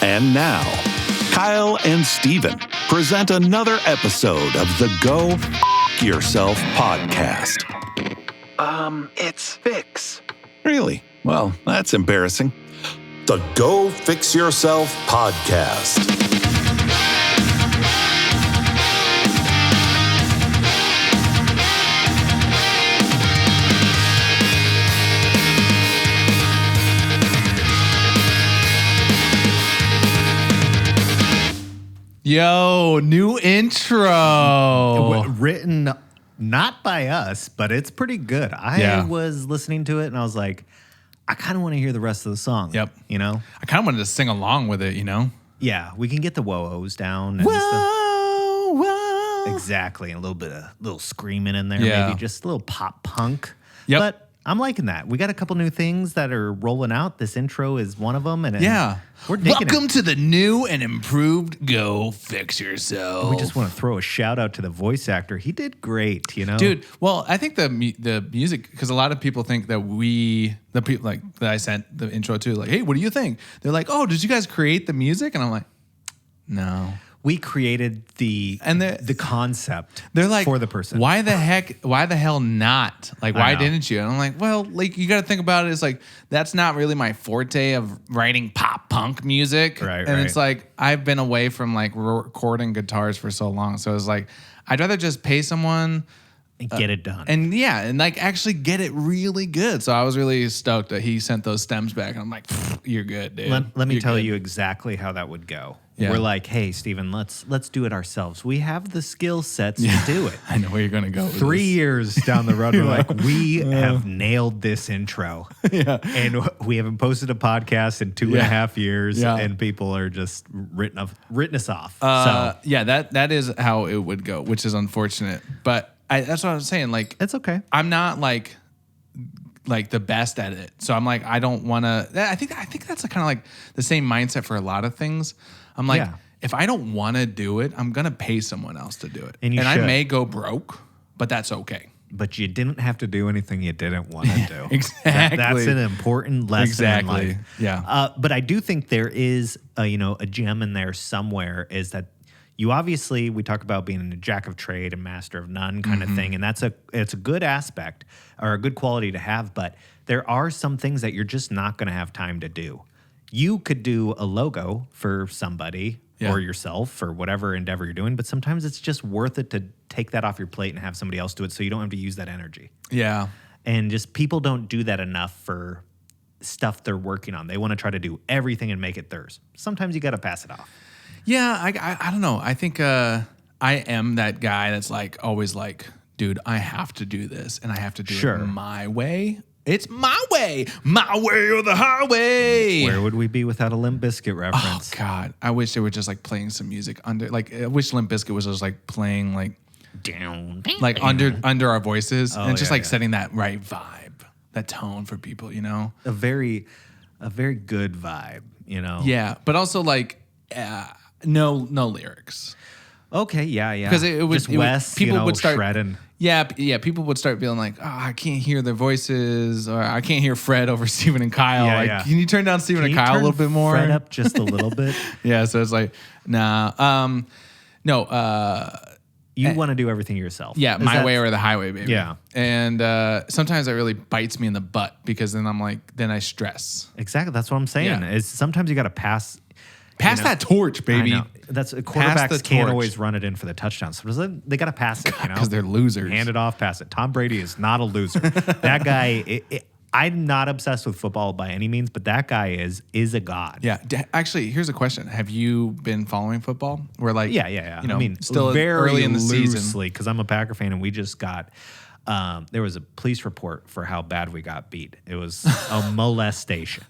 And now, Kyle and Steven present another episode of the Go F Yourself podcast. It's Fix. Really? Well, that's embarrassing. The Go Fix Yourself podcast. Yo, new intro. Written not by us, but it's pretty good. I was listening to it and I was like, I kind of want to hear the rest of the song. Yep. You know? I kind of wanted to sing along with it, you know? Yeah, we can get the whoa-ohs down. And Whoa, whoa. Exactly. And a little screaming in there. Yeah. Maybe just a little pop punk. Yep. But I'm liking that. We got a couple new things that are rolling out. This intro is one of them. And we're digging Welcome to the new and improved Go Fix Yourself. We just want to throw a shout out to the voice actor. He did great, you know? Dude, well, I think the music, because a lot of people think that the people like that I sent the intro to, like, hey, what do you think? They're like, oh, did you guys create the music? And I'm like, no. We created the concept. They're like, for the person. Why the hell not? Like, why didn't you? And I'm like, well, like, you got to think about it. It's like, that's not really my forte of writing pop punk music. Right. It's like, I've been away from like recording guitars for so long. So it's like, I'd rather just pay someone and get it done. and like actually get it really good. So I was really stoked that he sent those stems back. And I'm like, you're good, dude. Let me You're tell good. you exactly how that would go. Yeah. We're like, hey, Steven, let's do it ourselves. We have the skill sets to do it. I know where you're going to go with 3 this. years down the road, we're like, we have nailed this intro. Yeah. And we haven't posted a podcast in 2.5 years, Yeah. and people are just written us off. Yeah, that is how it would go, which is unfortunate. But that's what I was saying. Like, It's okay. I'm not like the best at it. So I'm like, I don't want to. I think that's kind of like the same mindset for a lot of things. I'm like, if I don't want to do it, I'm gonna pay someone else to do it, And I may go broke, but that's okay. But you didn't have to do anything you didn't want to do. Exactly. That's an important lesson in Exactly. life. Yeah. But I do think there is a gem in there somewhere, is that you obviously, we talk about being a jack of trade and master of none kind of thing. And it's a good aspect or a good quality to have, but there are some things that you're just not going to have time to do. You could do a logo for somebody or yourself or whatever endeavor you're doing, but sometimes it's just worth it to take that off your plate and have somebody else do it so you don't have to use that energy. Yeah. And just people don't do that enough for stuff they're working on. They want to try to do everything and make it theirs. Sometimes you got to pass it off. Yeah, I don't know. I think I am that guy that's like always like, dude, I have to do this and I have to do it my way. It's my way or the highway. Where would we be without a Limp Bizkit reference? Oh God, I wish they were just like playing some music under. Like, I wish Limp Bizkit was just like playing like Down. like under our voices and just like yeah. setting that right vibe, that tone for people, you know. A very good vibe, you know. Yeah, but also like no lyrics. Okay. Yeah. Because it was just Wes. People would start shredding. Yeah. People would start feeling like, oh, I can't hear their voices, or I can't hear Fred over Steven and Kyle. Yeah, like, yeah. can you turn down Steven and Kyle a little bit more? Fred up just a little bit. Yeah. So it's like, nah. No. You want to do everything yourself. Yeah, Is my that- way or the highway, baby. Yeah. And sometimes that really bites me in the butt because then I'm like, then I stress. Exactly. That's what I'm saying. Yeah. Is sometimes you got to pass. Pass that torch, baby. I know. That's the quarterbacks can't torch. always run it in for the touchdown. So they got to pass it, you know, Because they're losers. Hand it off, pass it. Tom Brady is not a loser. That guy. I'm not obsessed with football by any means, but that guy is a god. Yeah. Actually, here's a question. Have you been following football? We're like, Yeah. You know, I mean, still very early in the season. loosely, because I'm a Packer fan, and we just got. There was a police report for how bad we got beat. It was a molestation.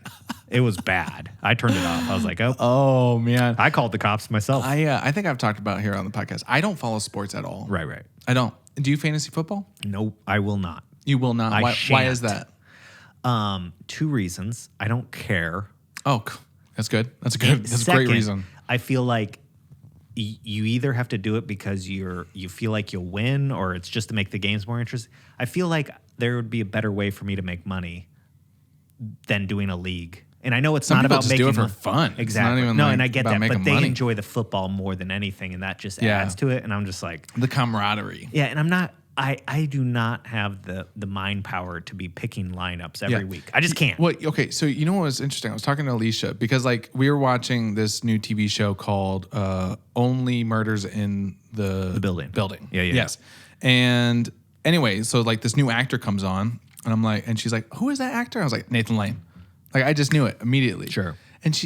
It was bad. I turned it off. I was like, Oh man. I called the cops myself. I think I've talked about it here on the podcast. I don't follow sports at all. Right. I don't. Do you fantasy football? Nope, I will not. You will not. Why is that? 2 reasons. I don't care. Oh, that's good. That's a great reason. I feel like you either have to do it because you feel like you'll win, or it's just to make the games more interesting. I feel like there would be a better way for me to make money than doing a league And I know it's Some not people about just making do it for fun. It's Exactly. not even No, like and I get about that, but making they money. enjoy the football more than anything, and that just adds to it. And I'm just like, The camaraderie. yeah. And I do not have the mind power to be picking lineups every week. I just can't. Well, okay. So you know what was interesting? I was talking to Alicia because like we were watching this new TV show called Only Murders in the Building. Yeah. Yes. And anyway, so like this new actor comes on, and I'm like, and she's like, "Who is that actor?" I was like, "Nathan Lane." Like I just knew it immediately. Sure.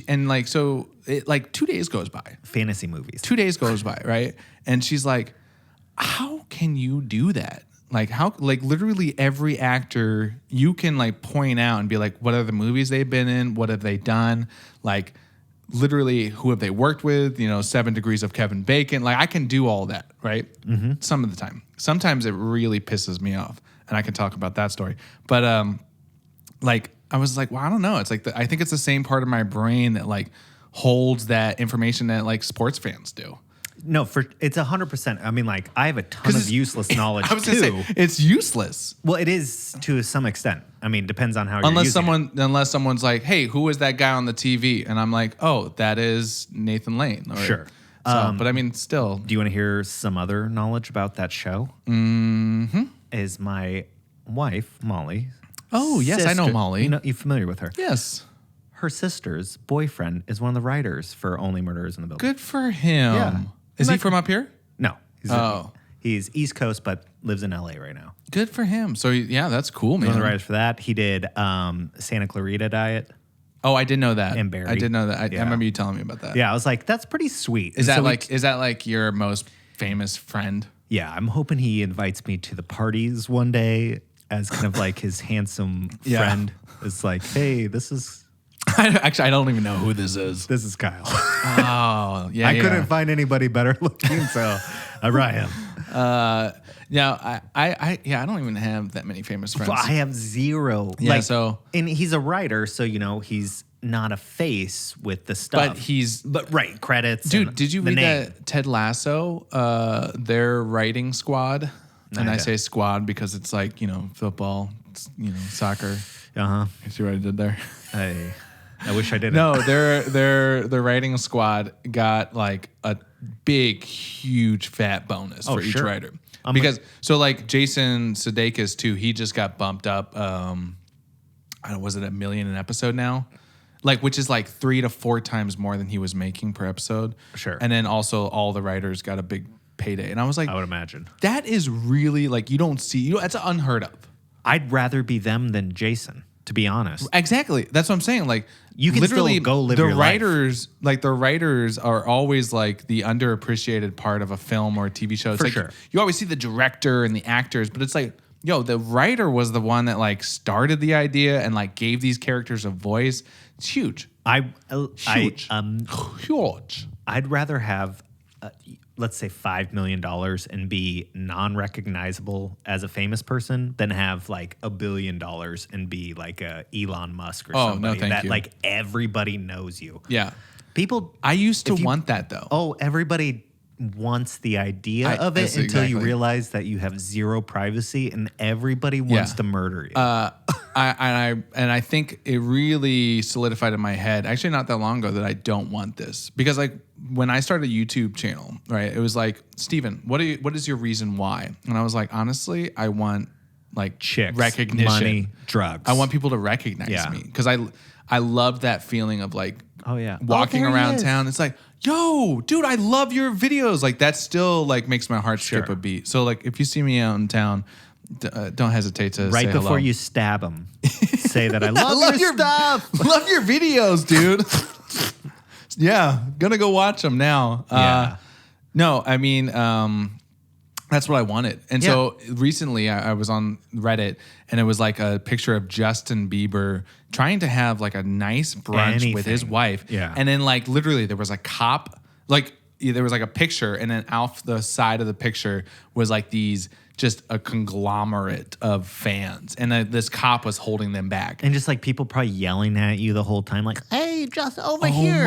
And like so it like 2 days goes by. Fantasy movies. 2 days goes by, right? And she's like, "How can you do that? Like how like literally every actor you can like point out and be like, what are the movies they've been in? What have they done? Like literally who have they worked with? 7 Degrees of Kevin Bacon. Like I can do all that, right? Mm-hmm. Some of the time. Sometimes it really pisses me off, and I can talk about that story. But like I was like, well, I don't know. It's like I think it's the same part of my brain that like holds that information that like sports fans do. No, it's 100%. I mean, like I have a ton of useless knowledge I was too. gonna say it's useless. Well, it is to some extent. I mean, depends on how you're using it. Unless someone's like, hey, who is that guy on the TV? And I'm like, oh, that is Nathan Lane. Or, Sure. So, but I mean, still. Do you want to hear some other knowledge about that show? Mm-hmm. Is my wife, Molly. Oh, yes, I know Molly. You familiar with her? Yes. Her sister's boyfriend is one of the writers for Only Murders in the Building. Good for him. Yeah. Is he from up here? No. Oh. He's East Coast, but lives in LA right now. Good for him. So, yeah, that's cool, man. One of the writers for that. He did Santa Clarita Diet. Oh, I did know that. And Barry. I did know that. I Yeah. remember you telling me about that. Yeah, I was like, that's pretty sweet. Is And that like your most famous friend? Yeah, I'm hoping he invites me to the parties one day as kind of like his handsome friend. It's like, hey, this is... Actually, I don't even know who this is. This is Kyle. Oh, yeah. I couldn't find anybody better looking, so I brought him. Yeah, I don't even have that many famous friends. I have zero. Yeah, and he's a writer, so he's not a face with the stuff. But right, credits. Dude, did you read that Ted Lasso, their writing squad? And I say squad because it's like, football, soccer. Uh-huh. You see what I did there? I wish I didn't. No, their writing squad got like a big, huge fat bonus for each writer. Because Jason Sudeikis too, he just got bumped up. Was it $1 million an episode now? Which is like 3 to 4 times more than he was making per episode. Sure. And then also all the writers got a big payday. And I was like, I would imagine that is really you don't see. That's unheard of. I'd rather be them than Jason, to be honest. Exactly. That's what I'm saying. You can literally still go live the your writers, life. The writers are always like the underappreciated part of a film or a TV show. It's For sure. You always see the director and the actors, but it's like, the writer was the one that started the idea and gave these characters a voice. It's huge. Huge. Huge. I'd rather have, let's say, $5 million and be non-recognizable as a famous person than have $1 billion and be like a Elon Musk or somebody thank you. Everybody knows you. Yeah. People. I used to want that though. Oh, everybody wants the idea of it until you realize that you have zero privacy and everybody wants to murder you. I think it really solidified in my head, actually not that long ago, that I don't want this. Because when I started a YouTube channel, right, it was like, Steven, what is your reason why? And I was like, honestly, I want chicks, recognition, money, drugs. I want people to recognize me. Because I love that feeling of walking around town. It's like, yo, dude, I love your videos. That still makes my heart skip a beat. So if you see me out in town, don't hesitate to right say before hello. You stab them. Say that I love your stuff. Love your videos, dude. Yeah, gonna go watch them now. No, I mean, that's what I wanted. And so recently I was on Reddit and it was a picture of Justin Bieber trying to have a nice brunch with his wife. Yeah. And then literally there was a cop, there was a picture and then off the side of the picture was these just a conglomerate of fans. And this cop was holding them back. And just people probably yelling at you the whole time, hey, just over here.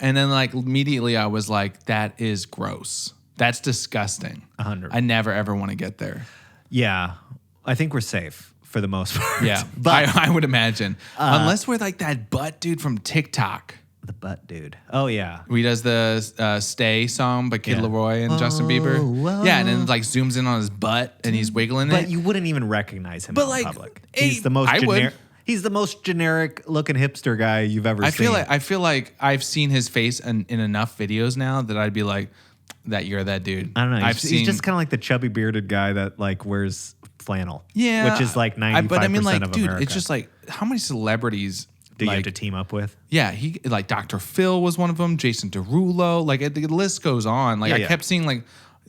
And then immediately I was like, that is gross. That's disgusting. 100. I never ever want to get there. Yeah, I think we're safe for the most part. Yeah, but I would imagine. Unless we're like that butt dude from TikTok. the butt dude. Oh yeah. He does the Stay song by Kid Yeah. Laroi and Justin Bieber. Whoa. Yeah, and then like zooms in on his butt and he's wiggling But it. you wouldn't even recognize him But, in like, public. hey, He's the most I would. generic. He's the most generic looking hipster guy you've ever I seen. feel like I've seen his face in enough videos now that I'd be like, that you're that dude. I don't know. I've He's just kind of like the chubby bearded guy that like wears flannel. yeah, which is like 95% But I mean, like, of dude, America. it's just like how many celebrities do you like, have to team up with? Yeah, he like Dr. Phil was one of them. Jason Derulo, like the list goes on. Like Yeah, I yeah. kept seeing like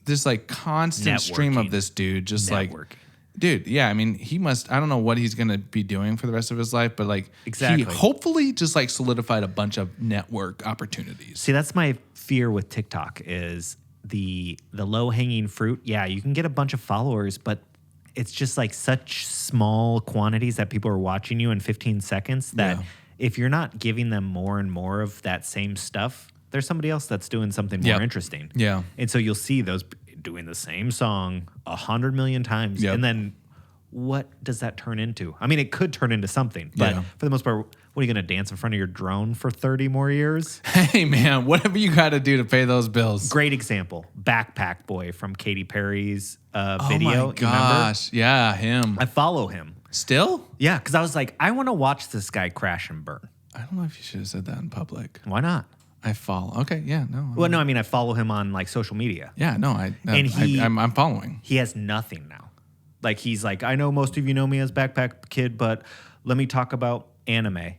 this like constant stream of Networking. this dude, just like, Networking. dude. Yeah, I mean, he must. I don't know what he's gonna be doing for the rest of his life, but like, Exactly. he hopefully just like solidified a bunch of network opportunities. See, that's my fear with TikTok is the low hanging fruit. Yeah, you can get a bunch of followers, but it's just like such small quantities that people are watching you in 15 seconds that Yeah. if you're not giving them more and more of that same stuff, there's somebody else that's doing something more Yep. interesting. Yeah. And so you'll see those doing the same song 100 million times. Yep. And then what does that turn into? I mean, it could turn into something, but Yeah. for the most part, what are you going to dance in front of your drone for 30 more years? Hey man, whatever you got to do to pay those bills. Great example. Backpack Boy from Katy Perry's video. Oh my You remember? gosh, yeah, him. I follow him. Still? Yeah, because I was like, I want to watch this guy crash and burn. I don't know if you should have said that in public. Why not? I follow. Okay, yeah, no. Well, no, I mean, I follow him on like social media. Yeah, no, I'm following. He has nothing now. Like, he's like, I know most of you know me as Backpack Kid, but let me talk about anime.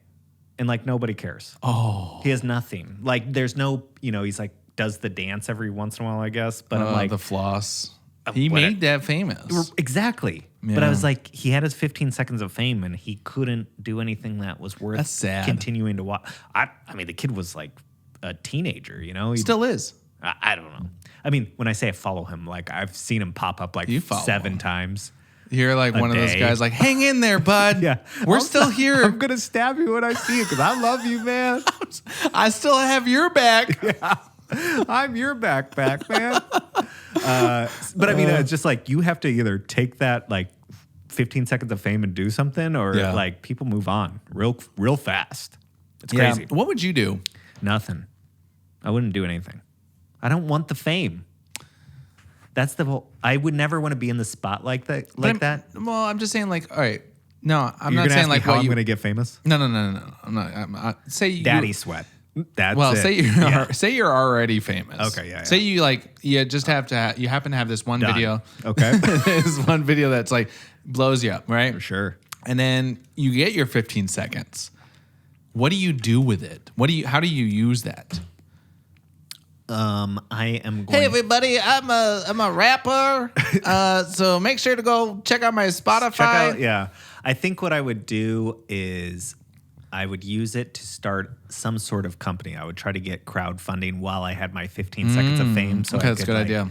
And like, nobody cares. Oh, He has nothing. Like, there's no, he's like, does the dance every once in a while, I guess. But I'm like, the floss. He what- made that famous. exactly. But I Yeah. was like, he had his 15 seconds of fame and he couldn't do anything that was worth That's sad. continuing to watch. I mean, the kid was like a teenager, He Still is. I don't know. I mean, when I say I follow him, like I've seen him pop up like You follow 7 him. times. You're like A one of those day. guys, like, hang in there, bud. Yeah. We're still here. I'm going to stab you when I see you because I love you, man. I still have your back. I'm your backpack, man. But I mean, it's just like you have to either take that like 15 seconds of fame and do something or Yeah. like people move on real fast. It's crazy. What would you do? Nothing. I wouldn't do anything. I don't want the fame. That's the whole. I would never want to be in the spotlight that Well, I'm just saying, like, all right. No, I'm You're not gonna saying ask like me how what I'm you. going to get famous. No. I'm not. Say you. Daddy sweat. That's Well, it. say you're Yeah. say you're already famous. Okay, yeah. Say you like you just have to you happen to have this one Done. video. Okay. This one video that's like blows you up, right? For sure. And then you get your 15 seconds. What do you do with it? How do you use that? I am going. Hey everybody, I'm a rapper. So make sure to go check out my Spotify. Check out, yeah. I think what I would do is I would use it to start some sort of company. I would try to get crowdfunding while I had my 15 seconds of fame. So Okay, I that's a could, good like, idea.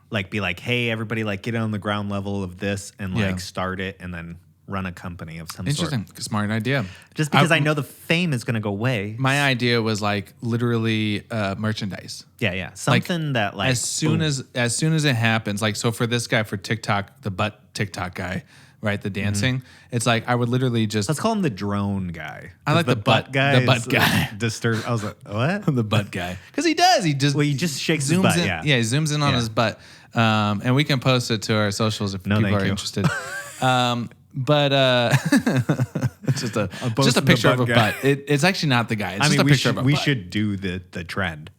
Like be like, hey, everybody, like get on the ground level of this and like Yeah. start it and then run a company of some Interesting. sort. Smart idea. Just because I know the fame is going to go away. My idea was like literally merchandise. Yeah. Something that like as soon boom. as soon as it happens, like so for this guy for TikTok, the butt TikTok guy, right? The dancing. It's like I would literally just Let's call him the drone guy. I like the butt guy. The butt is, guy. Disturbed. I was like, what? the butt guy because he does. He just Well, he just shakes his zooms butt, in. yeah. he zooms in on Yeah. his butt. And we can post it to our socials if No, people thank are you. interested. But it's just a posting the picture of a butt guy. butt. It's actually not the guy. It's I just mean, a picture of a we butt. should do the trend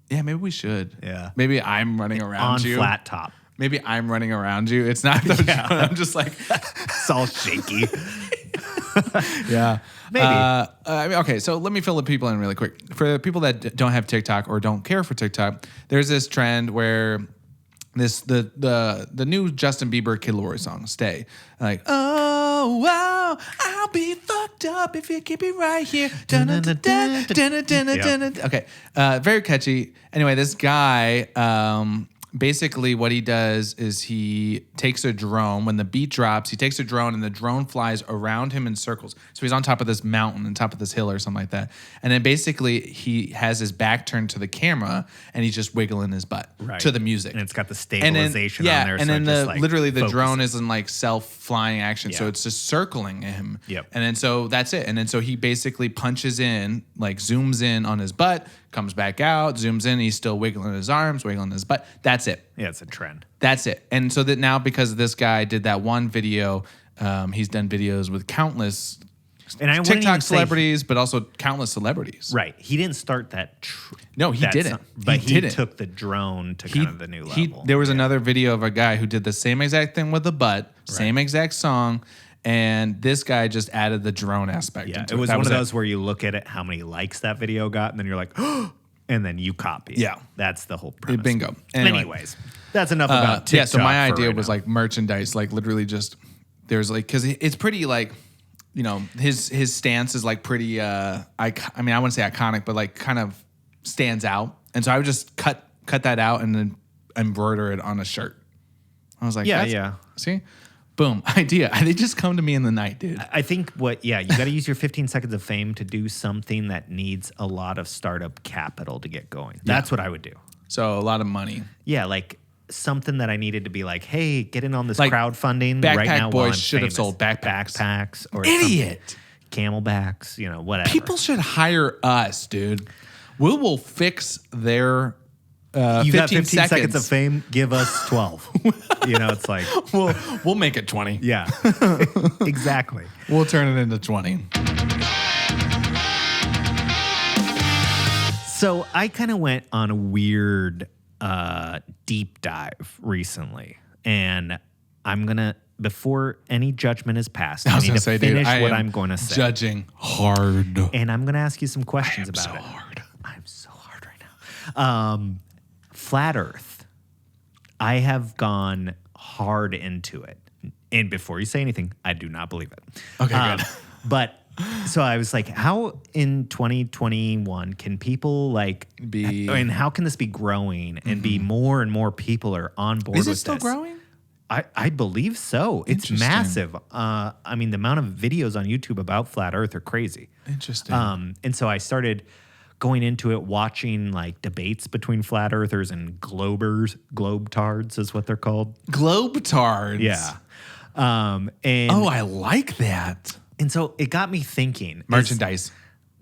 Yeah, maybe we should. Yeah. Maybe I'm running around on you. flat top. Maybe I'm running around you. It's not the Yeah. I'm just like It's all shaky. yeah. Maybe. I mean, okay, so let me fill the people in really quick. For the people that don't have TikTok or don't care for TikTok, there's this trend where the new Justin Bieber Kid Laroi song, Stay. Like, oh, wow, I'll be fucked up if you keep it right here. Okay, very catchy. Anyway, this guy basically what he does is he takes a drone. When the beat drops, he takes a drone and the drone flies around him in circles. So he's on top of this mountain, on top of this hill or something like that. And then basically he has his back turned to the camera and he's just wiggling his butt to the music. And it's got the stabilization on there. And then literally the drone is in like self-flying action. Yeah. So it's just circling him. Yep. And then so that's it. And then so he basically punches in, like zooms in on his butt, comes back out, zooms in, he's still wiggling his arms, wiggling his butt. That's it. Yeah, it's a trend. That's it. And so that now because this guy did that one video, he's done videos with countless And I wouldn't even TikTok say celebrities, but also countless celebrities. Right. He didn't start that. No, he didn't. But He didn't. took the drone to kind of the new level. There was another video of a guy who did the same exact thing with the butt, same exact song, and this guy just added the drone aspect Yeah, into it was That one of those where you look at it, how many likes that video got, and then you're like, oh, and then you copy it. Yeah. That's the whole premise. Bingo. Anyway. Anyways, that's enough about TikTok. Yeah, so my idea right was now. like merchandise, like literally just there's like because it's pretty like you know his stance is like pretty I mean I wouldn't say iconic, but like kind of stands out, and so I would just cut that out and then embroider it on a shirt. I was like, yeah. See, boom, idea. They just come to me in the night, dude. I think you got to use your 15 seconds of fame to do something that needs a lot of startup capital to get going. That's what I would do. So a lot of money. Yeah, like something that I needed to be like, hey, get in on this Like crowdfunding Backpack right now. Boys while I'm should have famous. sold backpacks. Backpacks or Idiot. Camelbacks, whatever. People should hire us, dude. We will fix their You 15 got 15 seconds of fame, give us 12. It's like, we'll make it 20. yeah, exactly. We'll turn it into 20. So I kind of went on a weird deep dive recently, and I'm going to, before any judgment is passed, I need to finish what I'm going to say. Judging hard. And I'm going to ask you some questions about it. Hard. I'm so hard right now. Flat Earth. I have gone hard into it. And before you say anything, I do not believe it. Okay, good. But so I was like, how in 2021 can people and how can this be growing and be more and more people are on board with this? Is it still growing? I believe so. It's Interesting. massive. I mean, the amount of videos on YouTube about Flat Earth are crazy. Interesting. And so I started going into it, watching like debates between flat earthers and globetards is what they're called. Globetards. Yeah. And I like that. and so it got me thinking. Merchandise.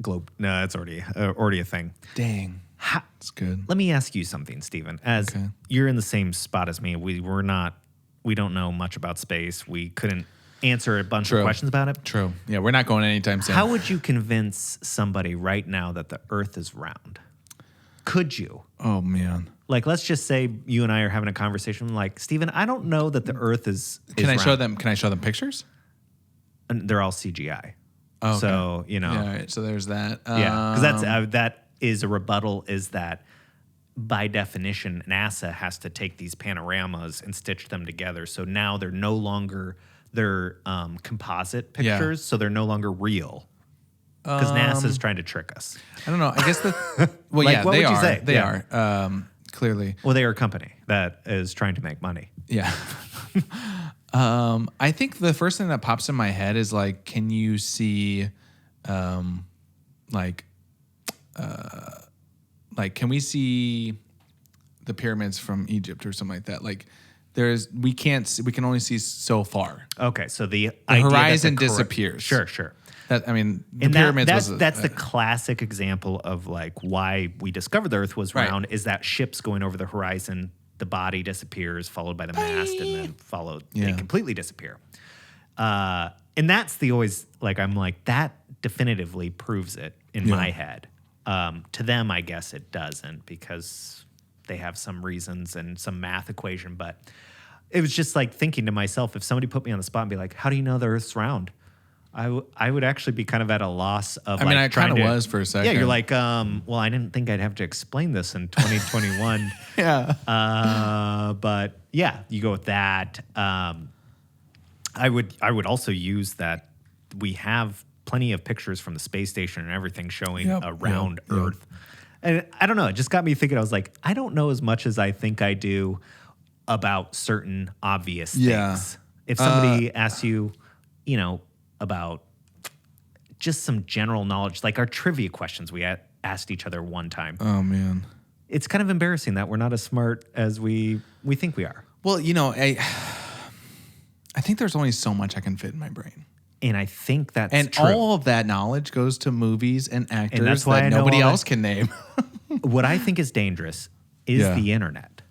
No, that's already a thing. Dang. That's good. Let me ask you something, Stephen. As you're in the same spot as me, we don't know much about space. We couldn't answer a bunch of questions about it. True. Yeah, we're not going anytime soon. How would you convince somebody right now that the Earth is round? Could you? Oh, man. Like, let's just say you and I are having a conversation. Like, Stephen, I don't know that the Earth is. Can I round. show them pictures? And they're all CGI. Oh, okay. So Yeah, all right. So there's that. Yeah, because that is a rebuttal. Is that by definition, NASA has to take these panoramas and stitch them together. So now they're no longer composite pictures. So they're no longer real. Because NASA's trying to trick us. I don't know. I guess well, Like, yeah, what they would you are. say? They Yeah. are. Clearly. Well, they are a company that is trying to make money. Yeah. I think the first thing that pops in my head is like, can you see, like, can we see the pyramids from Egypt or something like that? Like, we can only see so far. Okay, so the horizon disappears. Sure. That, I mean, the And pyramids that's the classic example of like why we discovered the Earth was round. Is that ships going over the horizon, the body disappears, followed by the mast, and then they completely disappear. And that's I'm like, that definitively proves it in my head. To them, I guess it doesn't because they have some reasons and some math equation. But it was just like thinking to myself, if somebody put me on the spot and be like, how do you know the Earth's round? I would actually be kind of at a loss of. I mean, I kind of was for a second. Yeah, you're like, well, I didn't think I'd have to explain this in 2021. Yeah. But yeah, you go with that. I would also use that we have plenty of pictures from the space station and everything showing a round Earth. And I don't know. It just got me thinking. I was like, I don't know as much as I think I do about certain obvious things. If somebody asks you, about just some general knowledge, like our trivia questions we asked each other one time. Oh, man. It's kind of embarrassing that we're not as smart as we think we are. Well, I think there's only so much I can fit in my brain. And I think that's and true. all of that knowledge goes to movies and actors and that's why that nobody else can name. What I think is dangerous is the internet.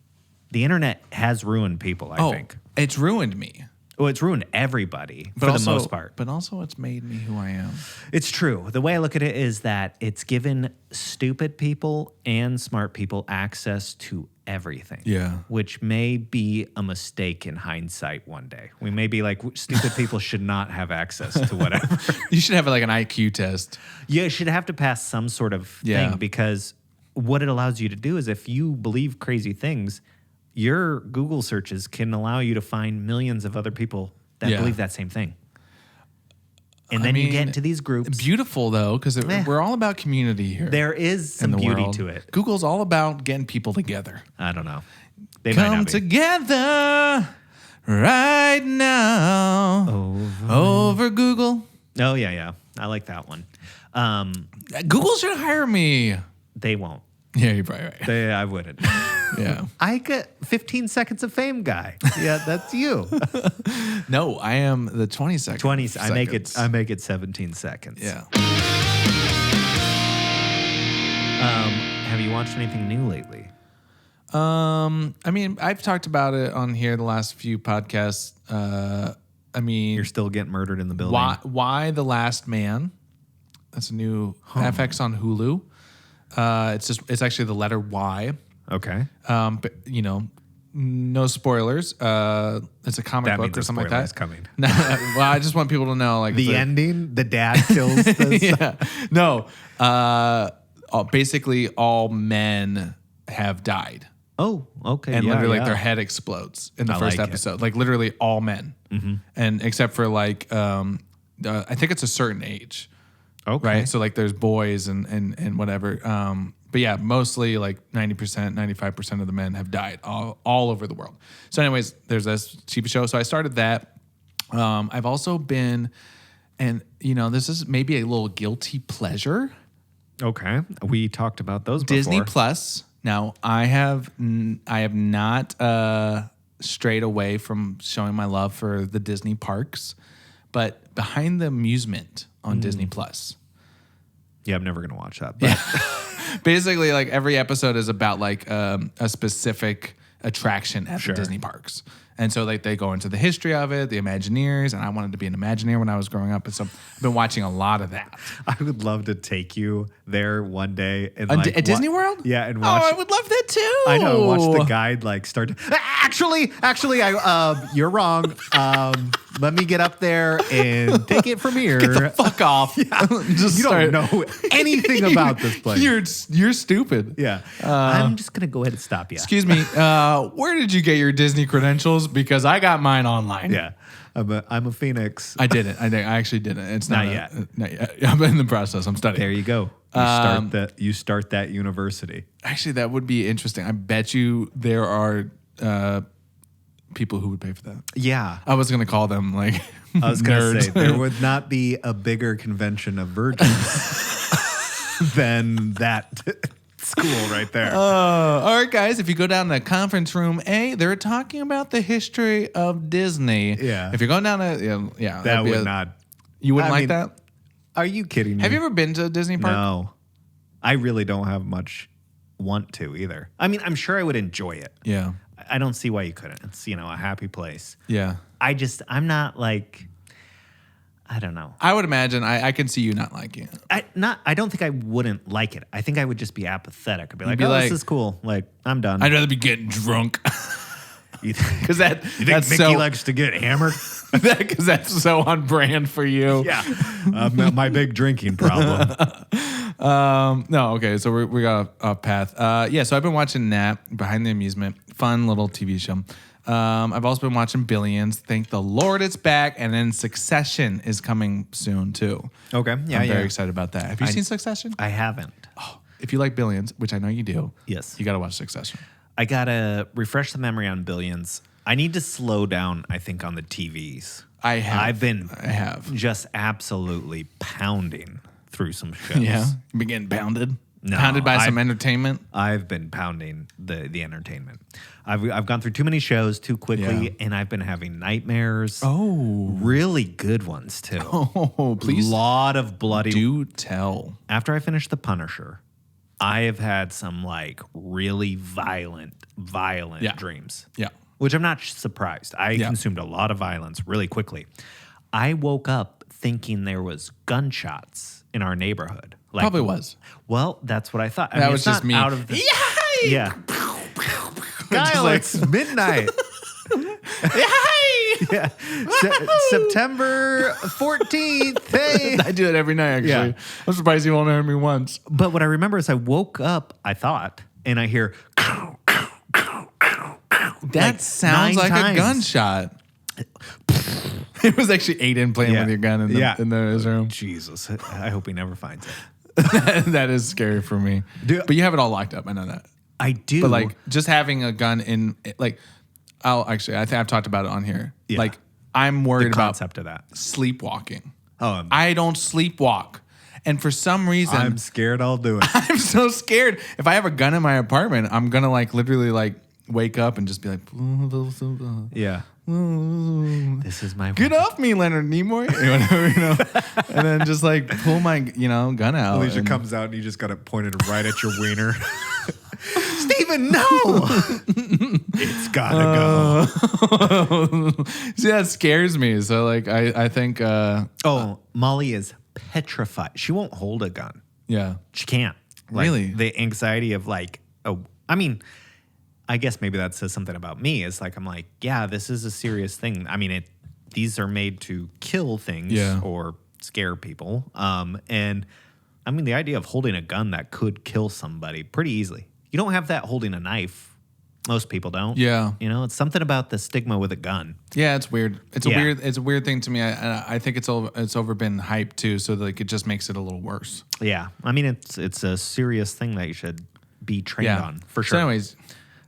The internet has ruined people, I think. It's ruined me. Well, it's ruined everybody for the most part. But also it's made me who I am. It's true. The way I look at it is that it's given stupid people and smart people access to everything. Yeah. Which may be a mistake in hindsight one day. We may be like, stupid people should not have access to whatever. You should have like an IQ test. Yeah, you should have to pass some sort of thing, because what it allows you to do is if you believe crazy things, your Google searches can allow you to find millions of other people that believe that same thing. And then you get into these groups. Beautiful, though, because we're all about community here. There is some beauty to it. Google's all about getting people together. I don't know. They might Come not be. together right now over Google. Oh, yeah. I like that one. Google should hire me. They won't. Yeah, you're probably right. I wouldn't. Yeah. I get 15 seconds of fame guy. Yeah, that's you. No, I am the 20 seconds. 20. I make it 17 seconds. Yeah. Have you watched anything new lately? I mean, I've talked about it on here the last few podcasts. You're still getting murdered in the building. Why The Last Man? That's a new FX on Hulu. It's actually the letter Y. Okay. But no spoilers. It's a comic book or something like that. Coming. Well, I just want people to know, like the ending. The dad kills. The No. Basically, all men have died. Oh, okay. And literally, their head explodes in the first episode. Like literally, all men, and except for I think it's a certain age. Okay. Right. So like, there's boys and whatever. But yeah, mostly like 90%, 95% of the men have died all over the world. So anyways, there's this TV show. So I started that. I've also been, and this is maybe a little guilty pleasure. Okay. We talked about those before. Disney Plus. Now I have not strayed away from showing my love for the Disney parks, but Behind the Amusement on Disney Plus. Yeah, I'm never going to watch that. But. Basically, like every episode is about like a specific attraction at the Disney parks. And so like they go into the history of it, the Imagineers, and I wanted to be an Imagineer when I was growing up. And so I've been watching a lot of that. I would love to take you there one day. And at Disney World? Yeah, and watch. Oh, I would love that too. I know. Watch the guide start to. Actually, you're wrong. Let me get up there and take it from here. Get the fuck off. Yeah. You don't know anything about this place. You're stupid. Yeah. I'm just going to go ahead and stop you. Excuse me. Where did you get your Disney credentials? Because I got mine online. Yeah. I'm a Phoenix. I did it. I actually did it. It's not yet. Not yet. I'm in the process. I'm studying. There you go. You start that university. Actually, that would be interesting. I bet you there are people who would pay for that. Yeah. I was going to call them like I was going to say, there nerds. would not be a bigger convention of virgins than that school right there. All right, guys. If you go down to conference room A, they're talking about the history of Disney. Yeah. If you're going down to, that would not. You wouldn't like that? Are you kidding me? Have you ever been to a Disney park? No. I really don't have much want to either. I mean, I'm sure I would enjoy it. Yeah. I don't see why you couldn't. It's, a happy place. Yeah. I'm not like, I don't know. I would imagine I can see you not liking it. I don't think I wouldn't like it. I think I would just be apathetic. I'd be like, this is cool. Like, I'm done. I'd rather be getting drunk. Because you think Mickey likes to get hammered? Because that's so on brand for you. Yeah. My big drinking problem. No, okay. So we got off path. So I've been watching that, Behind the Amusement. Fun little TV show. I've also been watching Billions. Thank the Lord it's back. And then Succession is coming soon too. Okay. Yeah, I'm very excited about that. Have you seen Succession? I haven't. Oh, if you like Billions, which I know you do, Yes. you got to watch Succession. I got to refresh the memory on Billions. I need to slow down, I think, on the TVs. I've been just absolutely pounding through some shows. Yeah. You been getting pounded? No, Pounded by some entertainment? I've been pounding the entertainment. I've gone through too many shows too quickly, and I've been having nightmares. Oh. Really good ones, too. Oh, please. A lot of bloody... Do tell. After I finished The Punisher, I have had some, like, really violent dreams. Yeah. Which I'm not surprised. I consumed a lot of violence really quickly. I woke up thinking there was gunshots in our neighborhood. Like, Probably was. Well, that's what I thought. That was just me. Out of the, Yay! yeah. Kyle, it's midnight. Yeah. September 14th. Hey. I do it every night, actually. Yeah. I'm surprised you only heard me once. But what I remember is I woke up, I thought, and I hear... That sounds like a gunshot. It was actually Aiden playing with your gun in the room. Jesus. I hope he never finds it. That is scary for me. But you have it all locked up. I know that. I do. But like just having a gun in, like, I think I've talked about it on here. Yeah. Like, I'm worried the about concept of that. sleepwalking. Oh, I don't sleepwalk. And for some reason, I'm scared I'll do it. I'm so scared. If I have a gun in my apartment, I'm going to like literally like wake up and just be like, Yeah. This is my get off me, Leonard Nimoy. And then just like pull my, gun out. Alicia comes out and you just got it pointed right at your wiener. Steven, no! It's gotta go. See, that scares me. So like I think Molly is petrified. She won't hold a gun. Yeah. She can't. Like, really? The anxiety of like, I mean, I guess maybe that says something about me. It's like, I'm like, yeah, this is a serious thing. I mean, these are made to kill things or scare people. And I mean, the idea of holding a gun that could kill somebody pretty easily. You don't have that holding a knife. Most people don't. Yeah. It's something about the stigma with a gun. Yeah, it's weird. It's a weird thing to me. I think it's over been hyped too, so like it just makes it a little worse. Yeah. I mean, it's a serious thing that you should be trained on for sure. So anyways,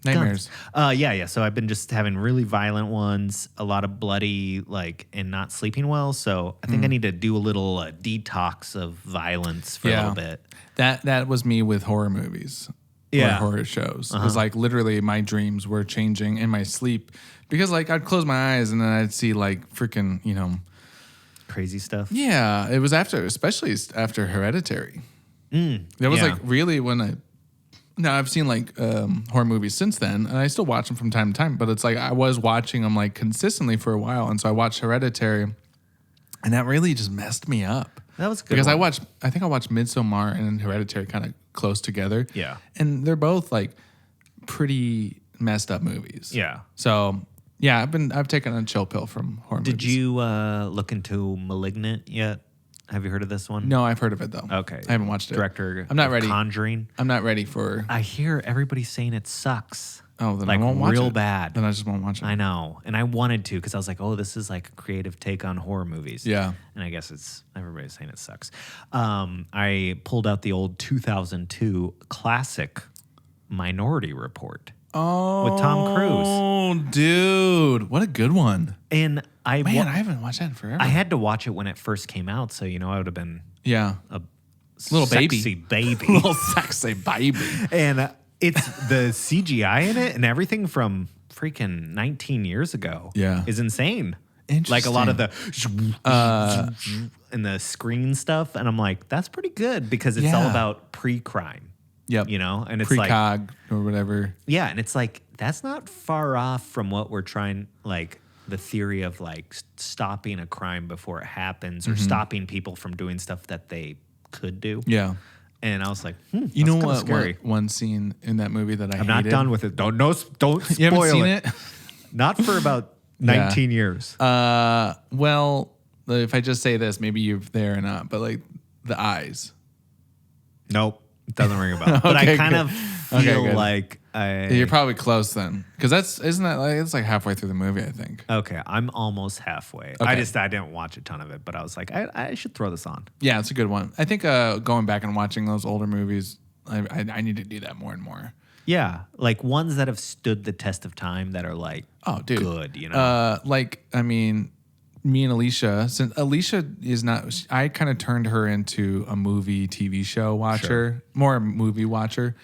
nightmares. Yeah. So I've been just having really violent ones, a lot of bloody, like, and not sleeping well. So I think I need to do a little detox of violence for a little bit. That was me with horror movies. Or horror shows. It was like literally my dreams were changing in my sleep because like I'd close my eyes and then I'd see like freaking, crazy stuff. Yeah. It was especially after Hereditary. That was like really when now I've seen like horror movies since then and I still watch them from time to time, but it's like I was watching them like consistently for a while. And so I watched Hereditary and that really just messed me up. That was good. Because I think I watched Midsommar and Hereditary kind of close together. Yeah. And they're both like pretty messed up movies. Yeah. So yeah, I've taken a chill pill from horror movies. Did you look into Malignant yet? Have you heard of this one? No, I've heard of it though. Okay. I haven't watched it. Director I'm not ready. Conjuring. I'm not ready for... I hear everybody saying it sucks. Oh, then like, I won't watch it. Real bad. Then I just won't watch it. I know. And I wanted to because I was like, oh, this is like a creative take on horror movies. Yeah. And I guess everybody's saying it sucks. I pulled out the old 2002 classic Minority Report. Oh, with Tom Cruise. Oh, dude. What a good one. And I haven't watched that in forever. I had to watch it when it first came out. So, I would have been a little sexy baby. Little sexy baby. And it's the CGI in it and everything from freaking 19 years ago is insane. Like a lot of the and the screen stuff. And I'm like, that's pretty good because it's all about pre-crime. Yep. And it's Precog or whatever. Yeah. And it's like, that's not far off from what we're trying, like the theory of like stopping a crime before it happens or stopping people from doing stuff that they could do. Yeah. And I was like, you know what? One scene in that movie that I'm not done with it. Don't spoil it. You haven't seen it? Not for about 19 years. Well, if I just say this, maybe you're there or not, but like the eyes. Nope. It doesn't ring a bell. But I kind of feel like you're probably close then. Because it's like halfway through the movie, I think. Okay. I'm almost halfway. Okay. I didn't watch a ton of it, but I was like, I should throw this on. Yeah, it's a good one. I think going back and watching those older movies I need to do that more and more. Yeah, like ones that have stood the test of time that are like, oh, dude, good, you know. I mean, me and Alicia. Since Alicia is not, I kind of turned her into a movie, TV show watcher, more a movie watcher,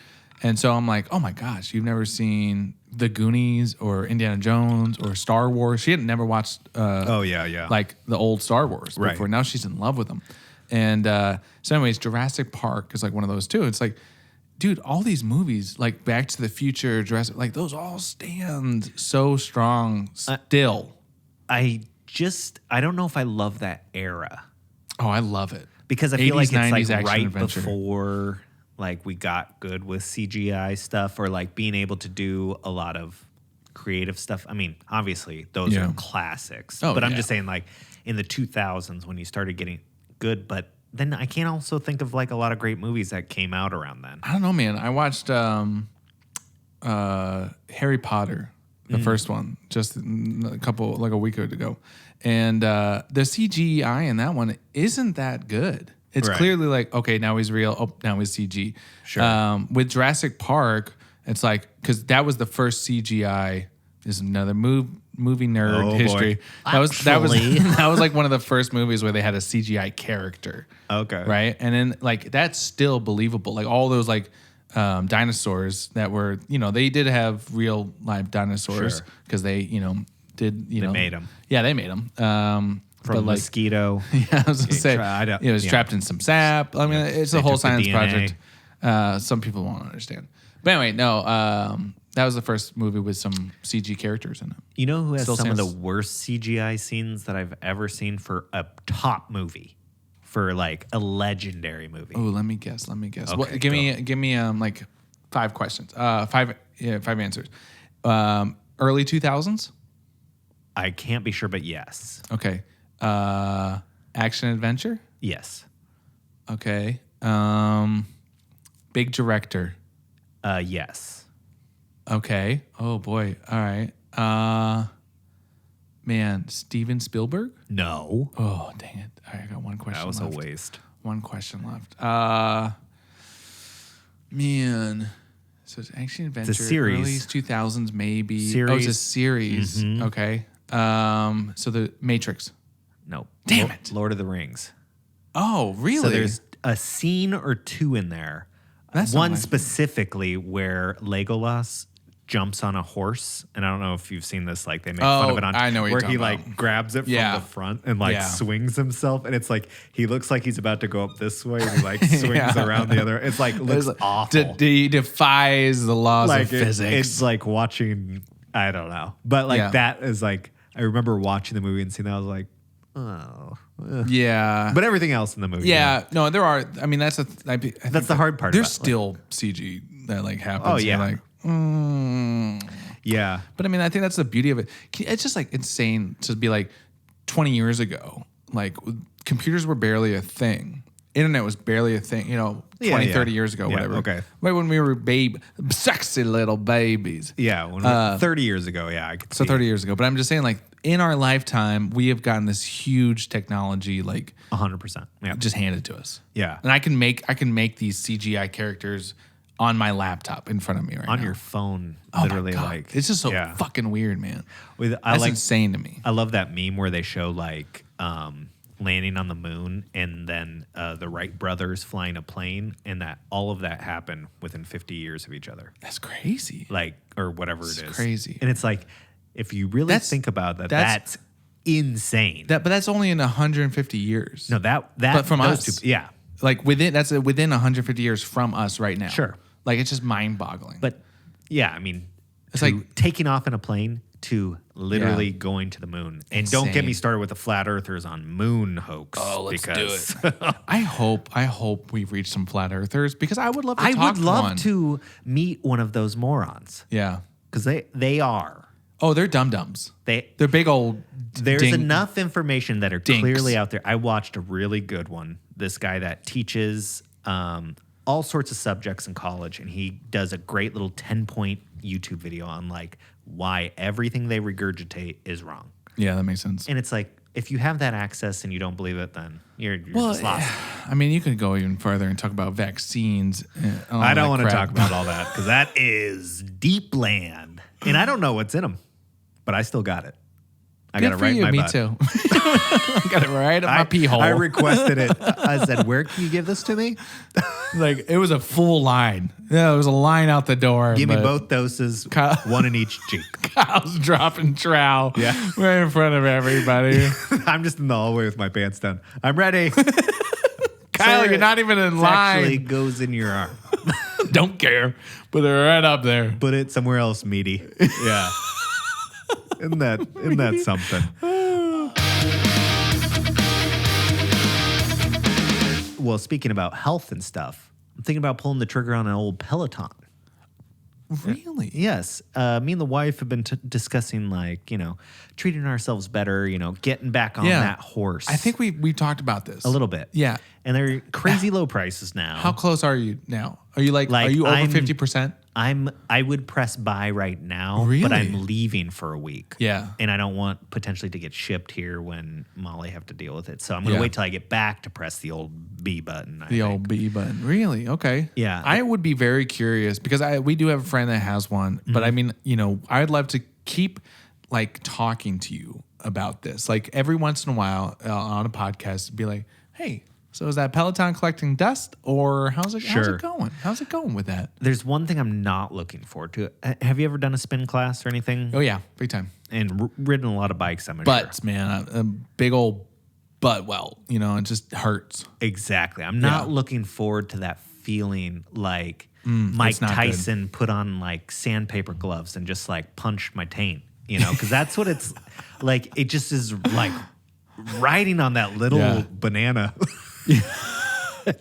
and so I'm like, oh my gosh, you've never seen The Goonies or Indiana Jones or Star Wars? She had never watched. Like the old Star Wars before. Now she's in love with them, and so anyways, Jurassic Park is like one of those too. It's like, dude, all these movies, like Back to the Future, Jurassic, like those all stand so strong still. I don't know if I love that era. Oh, I love it. Because I feel like it's like right adventure. Before like we got good with CGI stuff or like being able to do a lot of creative stuff. I mean, obviously those are classics. Oh, but I'm just saying like in the 2000s when you started getting good, but then I can't also think of like a lot of great movies that came out around then. I don't know, man. I watched Harry Potter, the first one, just a week ago. And the CGI in that one isn't that good. It's clearly like, okay, now he's real. Oh, now he's CG. Sure. With Jurassic Park, it's like, because that was the first CGI. This is another movie nerd history. Boy. That was like one of the first movies where they had a CGI character. Okay. Right. And then like that's still believable. Like all those like dinosaurs that were, they did have real live dinosaurs because they, they made them. Yeah, they made them. From a mosquito. Yeah, I was gonna say it was trapped in some sap. I mean, it's a whole science project. Some people won't understand. But anyway, no, that was the first movie with some CG characters in it. You know who has some of the worst CGI scenes that I've ever seen for a top movie? For like a legendary movie. Oh, let me guess. Okay, give me like 5 questions. 5 answers. Early 2000s? I can't be sure, but yes. Okay. Action adventure? Yes. Okay. Big director? Yes. Okay. Oh boy. All right. Man, Steven Spielberg? No. Oh, dang it. All right, I got one question left. That was a waste. One question left. Man. So it's action adventure. It's a series. Early 2000s, maybe. Series. Oh, it's a series. Mm-hmm. Okay. So the Matrix. No. Damn it. Lord of the Rings. Oh, really? So there's a scene or two in there. That's one specifically where Legolas jumps on a horse, and I don't know if you've seen this. Like they make fun of it on. I know what where you're he talking like about. grabs it from the front and like swings himself, and it's like he looks like he's about to go up this way, and he like swings around the other. It's like looks awful. He defies the laws of physics. It's like watching. I don't know, but like that is like I remember watching the movie and seeing that. I was like, oh. Yeah. But everything else in the movie. Yeah. No, there are. I mean, that's the hard part. There's still CG that like happens. Oh yeah. You're like, yeah. But I mean, I think that's the beauty of it. It's just like insane to be like 20 years ago, like computers were barely a thing. Internet was barely a thing, 20, 30 years ago, whatever. Okay. Right when we were sexy little babies. Yeah. When 30 years ago. Yeah. I could see. 30 years ago. But I'm just saying, like, in our lifetime, we have gotten this huge technology, like 100%. Yeah. just handed to us. Yeah. And I can make these CGI characters on my laptop in front of me right now. On your phone, Oh literally. my God. Like it's just so fucking weird, man. That's insane to me. I love that meme where they show like landing on the moon and then the Wright brothers flying a plane, and that all of that happened within 50 years of each other. That's crazy. Like, or whatever it is. Crazy. And it's like, if you really think about that, that's insane. But that's only in 150 years. No, that but from us. yeah. Like within 150 years from us right now. Sure. Like it's just mind-boggling. But yeah, I mean, it's like taking off in a plane to literally going to the moon. And Insane. don't get me started with the flat earthers on moon hoax. Oh, let's do it. I hope we've reached some flat earthers because I would love to talk to one. I would love to meet one of those morons. Yeah. Because they are. Oh, they're dum-dums. They're big old There's enough information that are clearly out there. I watched a really good one. This guy that teaches all sorts of subjects in college, and he does a great little 10-point YouTube video on like why everything they regurgitate is wrong. Yeah, that makes sense. And it's like, if you have that access and you don't believe it, then you're just lost. I mean, you could go even further and talk about vaccines. I don't want to talk about all that because that is deep land. And I don't know what's in them, but I still got it. I got it right in my butt. Me too. I got it right up my pee hole. I requested it. I said, where can you give this to me? Like, it was a full line. Yeah, it was a line out the door. Give me both doses, one in each cheek. Kyle's dropping trowel right in front of everybody. I'm just in the hallway with my pants down. I'm ready. Kyle, you're not even in line. Actually goes in your arm. Don't care. Put it right up there. Put it somewhere else, meaty. Yeah. Isn't that something? Well, speaking about health and stuff, I'm thinking about pulling the trigger on an old Peloton. Really? Yes. Me and the wife have been discussing, like, treating ourselves better, getting back on that horse. I think we talked about this. A little bit. Yeah. And they're crazy low prices now. How close are you now? Are you are you over 50%? I would press buy right now, really? But I'm leaving for a week. Yeah. And I don't want potentially to get shipped here when Molly have to deal with it. So I'm going to wait till I get back to press the old B button. Old B button. Really? Okay. Yeah. I would be very curious because we do have a friend that has one, mm-hmm. but I mean, I'd love to keep talking to you about this. Like every once in a while on a podcast, be like, hey, so is that Peloton collecting dust or how's it going? How's it going with that? There's one thing I'm not looking forward to. Have you ever done a spin class or anything? Oh, yeah. Big time. And ridden a lot of bikes, I'm Butts, man. A big old butt welt. It just hurts. Exactly. I'm not looking forward to that feeling like Mike Tyson put on sandpaper gloves and just punched my taint, because that's what it's like. It just is like riding on that little banana.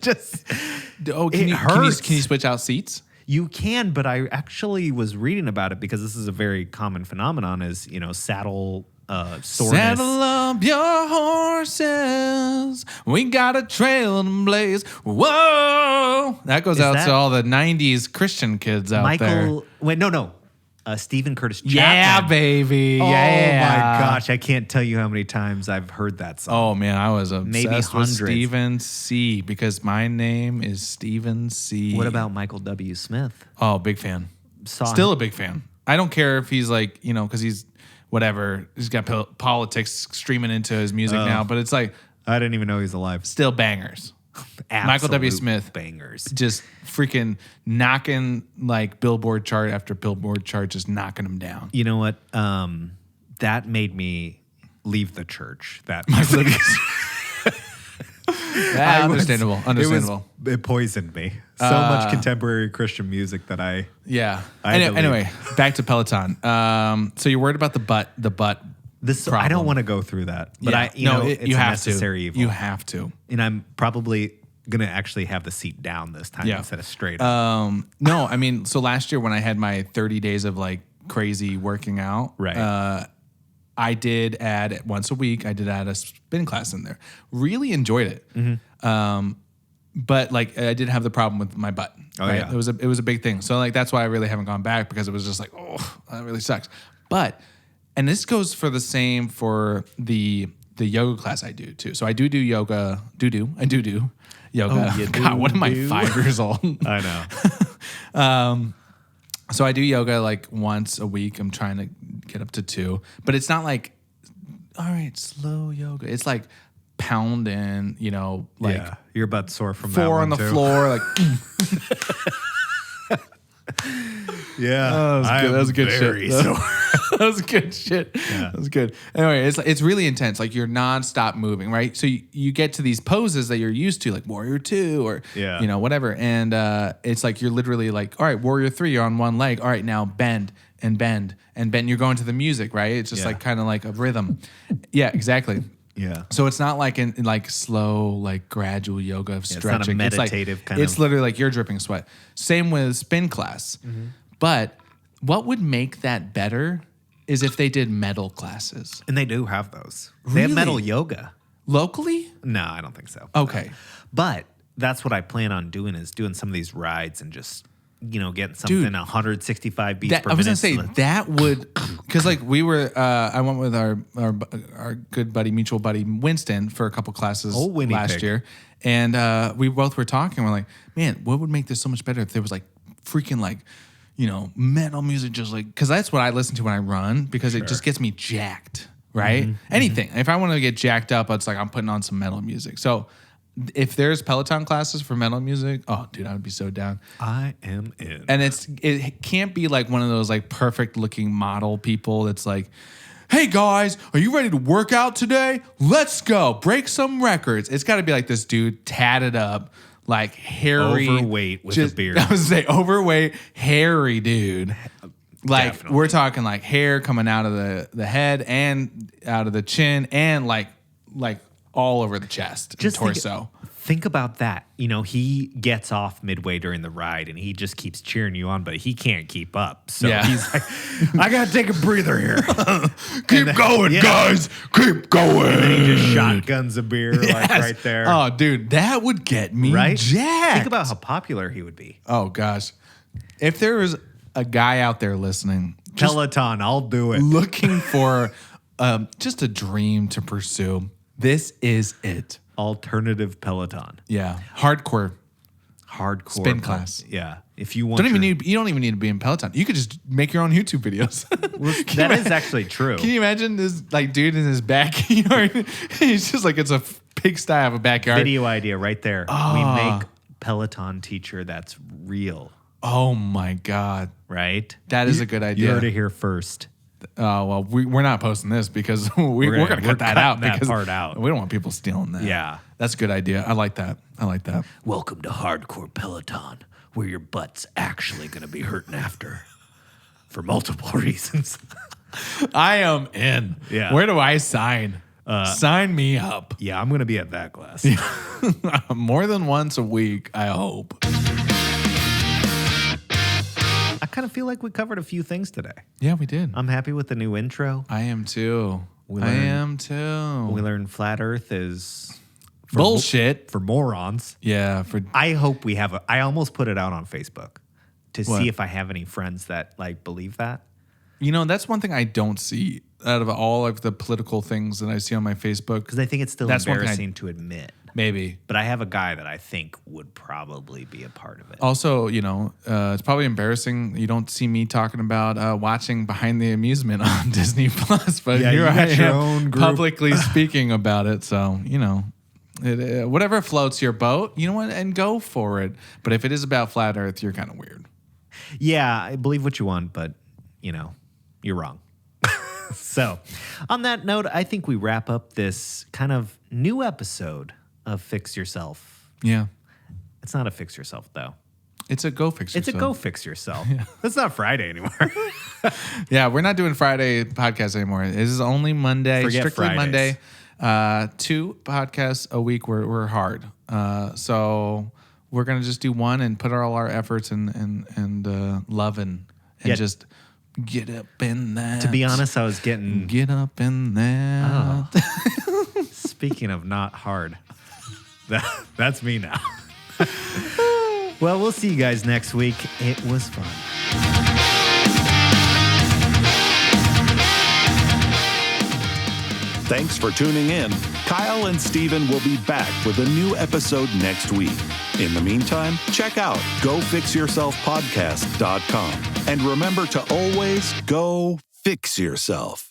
Just can you switch out seats? You can, but I actually was reading about it because this is a very common phenomenon. Is saddle soreness. Saddle up your horses. We got a trail to blaze. Whoa! That goes out to all the '90s Christian kids out there. Wait, no. Stephen Curtis Chapman. Yeah, baby. Oh, yeah. my gosh. I can't tell you how many times I've heard that song. Oh, man. I was obsessed Maybe with hundreds. Stephen C. because my name is Stephen C. What about Michael W. Smith? Oh, big fan. Still a big fan. I don't care if he's because he's whatever. He's got politics streaming into his music now, but it's I didn't even know he's alive. Still bangers. Michael W. Smith bangers, just freaking knocking Billboard chart after Billboard chart, just knocking them down. You know what? That made me leave the church. That Michael W. Understandable. It poisoned me. So much contemporary Christian music that I anyway, back to Peloton. So you're worried about the butt. I don't want to go through that, but it's a necessary evil. You have to, and I'm probably gonna actually have the seat down this time instead of straight up. No, I mean, so last year when I had my 30 days of crazy working out, right? I did add once a week. I did add a spin class in there. Really enjoyed it. Mm-hmm. But I did have the problem with my butt. Oh right? yeah, it was a big thing. So that's why I really haven't gone back because it was just that really sucks. But and this goes for the same for the yoga class I do too. So I do yoga. I do yoga. Oh, God, what am I 5 years old? I know. So I do yoga once a week. I'm trying to get up to 2, but it's not all right, slow yoga. It's pounding, your butt's sore from 4 that one on the too. floor, Yeah, that was good shit. Sore. That was good shit. Yeah. That was good. Anyway, it's really intense. You're nonstop moving, right? So you get to these poses that you're used to, like Warrior 2 or whatever, and it's you're literally all right, Warrior 3, you're on one leg. All right, now bend and bend and bend. You're going to the music, right? It's just kind of like a rhythm. Yeah, exactly. Yeah. So it's not in slow, gradual yoga of stretching. It's not a meditative kind It's literally you're dripping sweat. Same with spin class. Mm-hmm. But what would make that better is if they did metal classes. And they do have those. Really? They have metal yoga. Locally? No, I don't think so. Okay. But that's what I plan on doing is doing some of these rides and just getting something 165 beats per minute. I was gonna say that would, because like we were, I went with our good buddy, mutual buddy Winston for a couple classes last year, and we both were talking. We're like, man, what would make this so much better if there was like freaking like, metal music, just like, because that's what I listen to when I run, because it just gets me jacked, right? Anything. If I want to get jacked up, it's like I'm putting on some metal music. So if there's Peloton classes for metal music, oh, dude, I would be so down. I am in. And it can't be like one of those like perfect looking model people that's like, hey guys, are you ready to work out today? Let's go. Break some records. It's got to be like this dude tatted up, like hairy, overweight with a beard. I was say overweight, hairy dude. Like Definitely. We're talking like hair coming out of the head and out of the chin and like all over the chest and torso. Think about that. He gets off midway during the ride and he just keeps cheering you on, but he can't keep up. So he's like, I got to take a breather here. Keep going, guys. Keep going. And then he just shotguns a beer like right there. Oh, dude, that would get me jacked. Think about how popular he would be. Oh, gosh. If there was a guy out there listening. Peloton, I'll do it. Looking for just a dream to pursue. This is it. Alternative Peloton. Yeah. Hardcore spin class. Yeah. If you want, you don't even need to be in Peloton. You could just make your own YouTube videos. That is actually true. Can you imagine this like dude in his backyard? He's just like, it's a pigsty of a backyard. Video idea right there. We make Peloton teacher that's real. Oh my God. Right? That is a good idea. You heard it here first. Oh, well, we're not posting this because we're going to cut that out. That part out. We don't want people stealing that. Yeah. That's a good idea. I like that. Welcome to Hardcore Peloton, where your butt's actually going to be hurting after for multiple reasons. I am in. Yeah. Where do I sign? Sign me up. Yeah, I'm going to be at that class. More than once a week, I hope. I kind of feel like we covered a few things today. Yeah, we did. I'm happy with the new intro. I am too. We learned flat Earth is bullshit for morons. Yeah. I hope we have I almost put it out on Facebook to see if I have any friends that like believe that. That's one thing I don't see out of all of the political things that I see on my Facebook. Because I think it's still embarrassing to admit. Maybe. But I have a guy that I think would probably be a part of it. Also, it's probably embarrassing. You don't see me talking about watching Behind the Amusement on Disney Plus, but here I am publicly speaking about it. So, whatever floats your boat, and go for it. But if it is about flat Earth, you're kind of weird. Yeah, I believe what you want, but, you're wrong. So, on that note, I think we wrap up this kind of new episode of Fix Yourself. Yeah. It's not a Fix Yourself, though. It's a Go Fix Yourself. It's a Go Fix Yourself. Yeah. It's not Friday anymore. Yeah, we're not doing Friday podcasts anymore. This is only Monday. Forget strictly Fridays. Monday. 2 podcasts a week were hard. So we're going to just do one and put all our efforts and love and just get up in that. To be honest, I was getting... Get up in that. Oh. Speaking of not hard, that's me now. Well, we'll see you guys next week. It was fun. Thanks for tuning in. Kyle and Steven will be back with a new episode next week. In the meantime, check out GoFixYourselfPodcast.com. And remember to always go fix yourself.